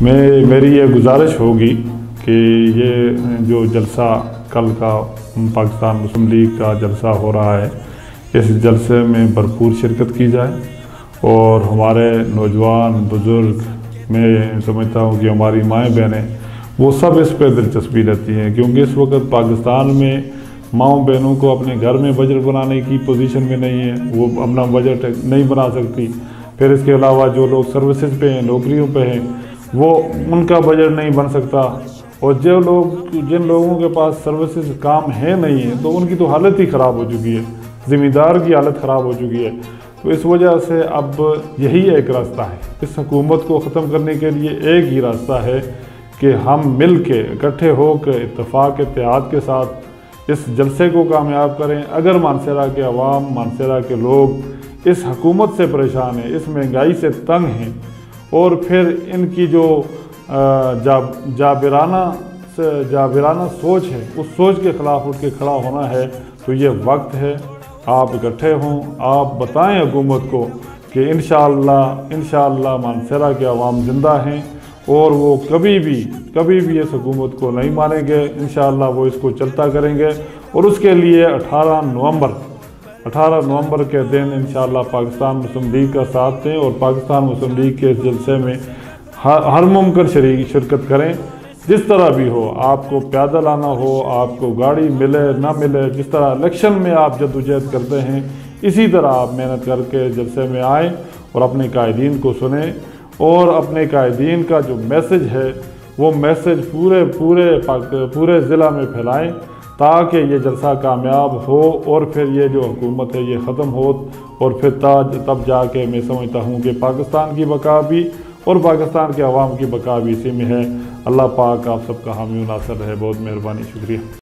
मेरी ये गुजारिश होगी कि ये जो जलसा कल का पाकिस्तान मुस्लिम लीग का जलसा हो रहा है, इस जलसे में भरपूर शिरकत की जाए और हमारे नौजवान बुज़ुर्ग, मैं समझता हूँ कि हमारी माएँ बहनें वो सब इस पर दिलचस्पी लेती हैं, क्योंकि इस वक्त पाकिस्तान में माँओं बहनों को अपने घर में बजट बनाने की पोजीशन में नहीं है, वो अपना बजट नहीं बना सकती। फिर इसके अलावा जो लोग सर्विसेज पे हैं, नौकरियों पे हैं, वो उनका बजट नहीं बन सकता। और जिन लोगों के पास सर्विसेज काम है नहीं है, तो उनकी तो हालत ही ख़राब हो चुकी है, ज़िम्मेदार की हालत ख़राब हो चुकी है। तो इस वजह से अब यही एक रास्ता है, इस हुकूमत को ख़त्म करने के लिए एक ही रास्ता है कि हम मिल के इकट्ठे होकर इत्तेफाक इत्तेहाद के साथ इस जलसे को कामयाब करें। अगर मानसरा के अवाम, मानसरा के लोग इस हुकूमत से परेशान हैं, इस महंगाई से तंग हैं और फिर इनकी जो जाबिराना सोच है, उस सोच के ख़िलाफ़ उठ के खड़ा होना है, तो ये वक्त है आप इकट्ठे हों, आप बताएं हुकूमत को कि इंशाअल्लाह मानसरा के अवाम ज़िंदा हैं और वो कभी भी इस हुकूमत को नहीं मानेंगे। इंशाअल्लाह वो इसको चलता करेंगे और उसके लिए 18 नवंबर के दिन इंशाअल्लाह पाकिस्तान मुस्लिम लीग का साथ दें और पाकिस्तान मुस्लिम लीग के इस जलसे में हर मुमकिन शिरकत करें। जिस तरह भी हो, आपको पैदल आना हो, आपको गाड़ी मिले ना मिले, जिस तरह इलेक्शन में आप जद्दोजहद करते हैं, इसी तरह आप मेहनत करके जलसे में आएँ और अपने कायदीन को सुने और अपने कायदीन का जो मैसेज है वो मैसेज पूरे ज़िला में फैलाएं, ताकि ये जलसा कामयाब हो और फिर ये जो हुकूमत है ये ख़त्म हो और फिर तब जाके मैं समझता हूँ कि पाकिस्तान की बका भी और पाकिस्तान के अवाम की बका भी इसी में है। अल्लाह पाक आप सबका हामी नासर रहे। बहुत मेहरबानी, शुक्रिया।